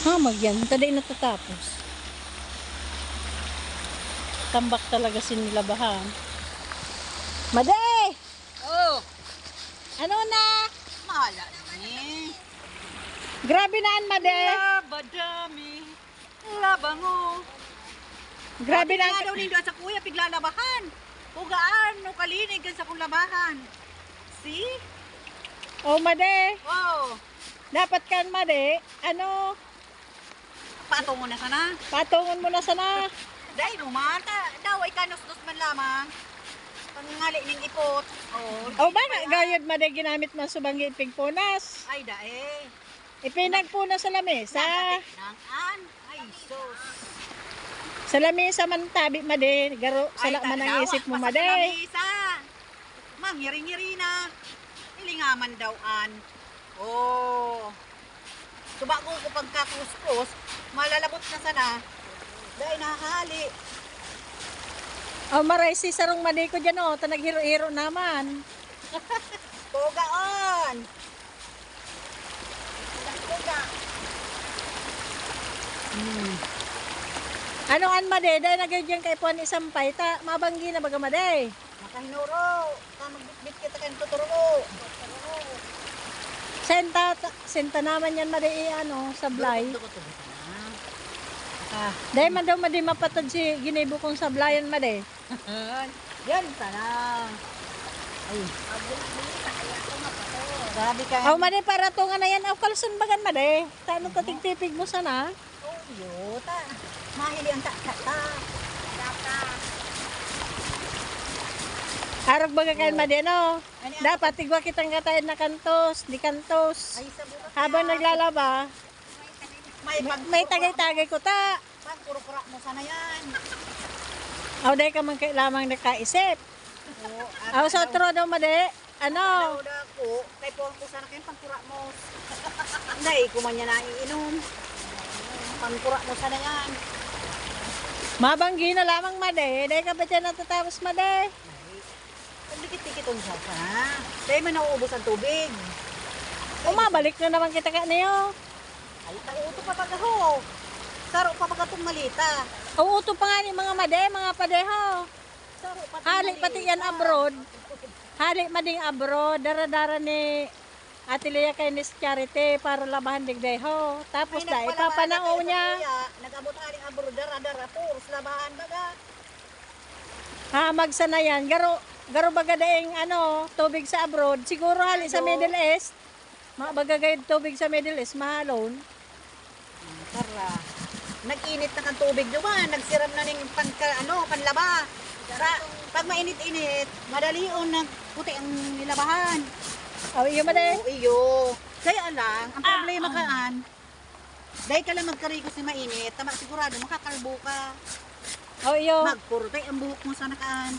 Magyan. Taday natatapos. Tambak talaga sinilabahan. Made! Oh, Ano na? mahala ni. Grabe naan, Made. Labadami. Labango. Grabe na. Nga daw nindo sa kuya piglalabahan. Pugaan no kalinig kan sa kong labahan. See? Oh, Made. Oh, Dapat kan, Made. Ano? patungo na sana. Patungon mo na sana. Dahil umata, daw ay kanus-dus man lamang. Pangali ning ipot. Oh, baka gayod, Made, ginamit man subanggi pigpunas. Ay dae. Ipinagpunas sa lamesa. Nang an. Ay sus. Sa lamesa man tabi, Made. Garo, sala man ang isip mo, Made. Mangiri-ngiri na. Ilingaman daw an. Oh. Suba ko pagkakuskus, malalabot na sana. Dahil nakahali. Oh, maray si sarong Made ko dyan, oh. Naghiro-hiro naman. Tugaan. Tuga. Ano an, Made? Dahil nagyod dyan kay Puan Isampay. Mabanggi na baga, Made. Makahinuro. Magbitbit kita kayong tuturo. Senta naman yan, Made, ano, sablay. Ah. Dahil man daw, Made, mapatod si ginibo kong sablayan, Made. Yan sana. Ay. Grabe ka. Oh, Made, para tunga na yan. Oh, kalsun bagan, Made. Tano ka tigtipig mo sana? Oh, yuta. Mahili ang ta-ta-ta. Data. Arog baga kayo, Made, no? Dapat tigwa kitang katayin na kantos, di kantos. Ay, sa bukas. Habang naglalaba, may tagay-tagay ko ta. Pagkura-kura mo sana yan. Oh, dahil ka man lamang nakaisip. Oh, sa otro daw, Made. Ano? Daw ko, kay po sana kayong pagkura mo. Hindi, kuman niya na iinom. Pagkura mo sana yan. Mabanggi na lamang, Made. Dahil ka ba dyan natatapos, Made? Pagdikit-dikit ang sana. Dahil man nauubos ang tubig. Umabalik na naman kita ka niyo. Ay, tauto pa pag-aho. Saro pa pag-atong malita. Uuto pa nga ni mga Made, mga padeho. Saro pa Hali pati yan abroad. Hali mading abroad. Dara-dara ni Ate Lea kay Miss Charity para labahan digdeho. Tapos na ipapanao niya. Nag-abot haling abroad, dara-dara po. Labahan baga. Magsa na yan. Garo baga daing ano, tubig sa abroad. Siguro hali sa Middle East. Bagagay tubig sa Middle East, mahalon. Tara. Nag-init na kang tubig naman. Nagsiram na ng panlaba. Pag mainit-init, madali ng puti ang nilabahan. Oh, iyo Made. Oo, iyo. Kaya lang, ang problema kaan, dahil ka lang magkarikos na mainit, tama sigurado, makakalbo ka. Oh, iyo. Magpurtay ang buhok mo sa nakaan.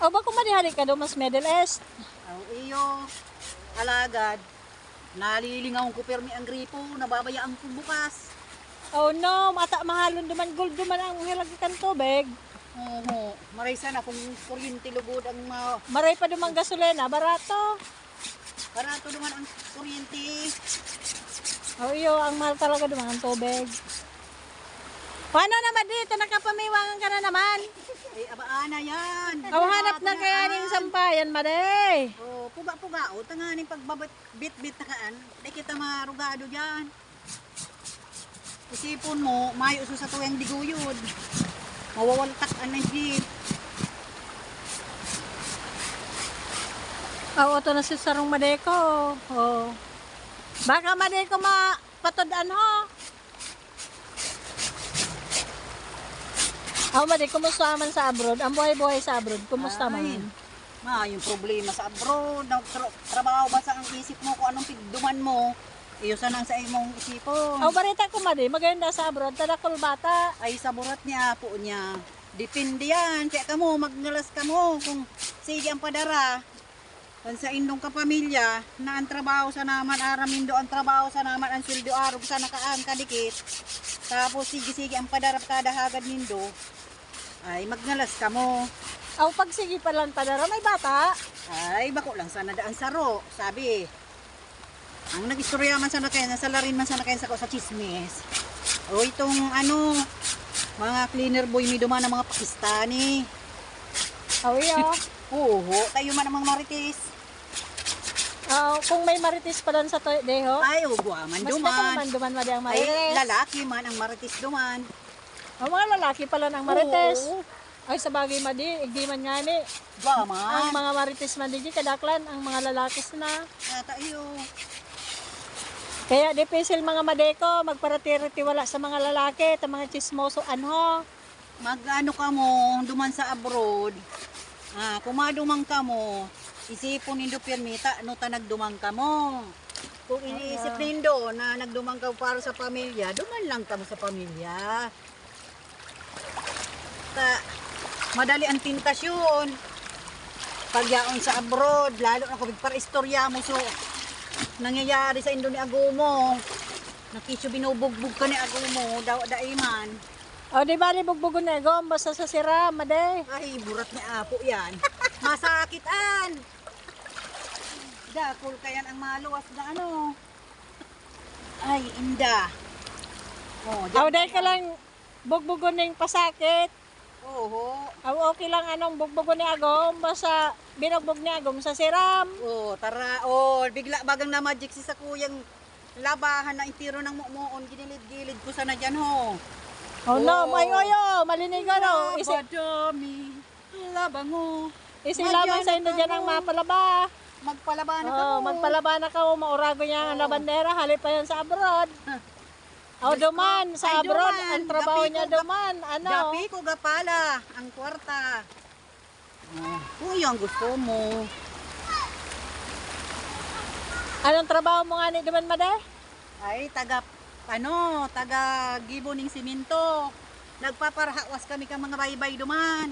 Oh, bako madihari ka daw mas Middle East. Oo, iyo. Alagad. Nalilingaw ko permi ang gripo, nababayaan ko bukas. Oh no, mahalon duman, gold duman ang hilagkan tubig. Oo, maray sana kung kuryente lugod ang Maray pa dumang gasolina, barato. barato naman ang kuryente. Oh, iyo, ang mahal talaga duman ang tubig. Paano naman dito, nakapamiwangan ka na naman. Ay, abaana yan. Oh, hanap na kaya ning sampayan, Made. Oh, puga-puga. O, tanganing pagbabit-bit na kaan. Di kita marugado dyan. Isipon mo, mayo sa tuwing diguyod. Mawawaltak ang jeep. Oh, ito na si Sarong Made ko. Oh. Baka Made ko mapatodan ho. Oh, Made, kumusta man sa abroad? Ang buhay-buhay sa abroad, kumusta man? Yung problema sa abroad. Trabaho ba sa ang isip mo kung anong pigduman mo? Iyo sanang sa imong isipon. Oh, barita ko, Made, maganda sa abroad, tadakol bata. Ay, sa burat niya po niya. Depende yan. Kaya kamo, magnalas kamo. Kung sige ang padara. Kung sa indong kapamilya, na ang trabaho sa naman, aramindo ang trabaho sa naman, ang sweldo arog sa nakaan kadikit. Tapos sige-sige ang padara kada hagad nindo. Ay, magnalas kamo. Oh, pagsigi pa lang padara, may bata. Ay, bako lang sana daan saro. Sabi, Ang nag-istorya man sana kayo, nasa larin man sana kayo sa chismis. O itong ano, mga cleaner boy mi duman ng mga Pakistani. Oh, iyo. Oo, tayo man ang mga marites. Kung may marites pa doon sa deho, Ay, ugwa man mas na duman. man duman madi ang Ay, marites. lalaki man ang marites duman. Mga lalaki pala ng marites. Oo, Ay, sa bagay madi, igdi man nga ni. ugwa Ang man. mga marites man di kadaklan, ang mga lalakis na. Tayo. Kaya dipisil mga madeko, magparatiri wala sa mga lalaki, ta mga chismoso anho. Mag-ano ka mo, duman sa abroad. Kung madumang ka mo, isipon nindo pirmita, no ta nagdumang ka mo. Kung iniisip nindo na nagdumang ka para sa pamilya, duman lang ka mo sa pamilya. Madali ang tintasyon. Pagyaon sa abroad, lalo na kung para istorya mo so nangyayari sa Indo ni Agumo. Nakisyo binubugbog ka ni Agumo, daiman. O di ba libugbugon na gom, basta sa sira, made. Ay, burat ni Apo yan. Masakitan. Dakol kayan ang maluwas na ano. Ay, inda. Aw dahil ka lang bugbugon ng pasakit. Oo. Aw okay lang anong bugbugon ni agom, basta binugbog ni agom sa siram. Tara. Bigla bagang na magic si sa kuyang labahan na itiro ng muon. Ginilid-gilid ko sana dyan ho. Oh no, may oyo, malinig ano. Badami, labango. Isi lamang sa indo dyan ang mapalaba. Magpalaba na ka mo. Magpalaba na ka, maurago niya ang labandera, halip pa yan sa abroad. O duman, sa Ay, abroad, duman. ang trabaho Gapi niya ko, duman. Ano? Gapi ko gapala, ang kwarta. Uy, ang gusto mo. Anong trabaho mo nga ni duman, made? Ay, taga gibo ning simento. Nagpaparhawas kami kang mga baybay duman.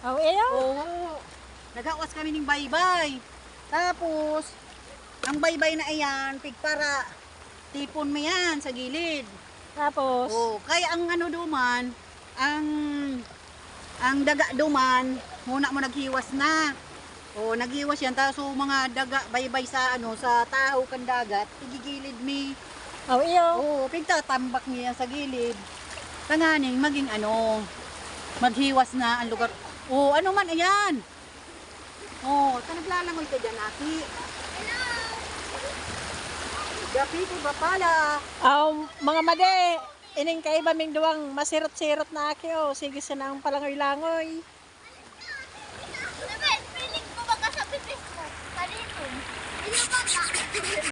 O iyo? Oo. Naghawas kami ning baybay. Tapos, ang baybay na iyan, para tipon mo yan sa gilid. Tapos, Kaya ang ano duman, ang daga duman, muna mo naghiwas na. Naghiwas yan, tapos mga daga baybay sa sa tahaw kan dagat, igigilid mi. o iyo? Pigtatambak niya sa gilid. Tanganing maging maghiwas na ang lugar. Ano man ayan. Naglalangoy ka dyan, Aki. Gapi ko ba pala? Mga made, ining kaiba ming duwang masirot-sirot na aki o. Sige sa nang palangoy-langoy. Piling ko baka sa pipis ko. Kanino? Hindi ba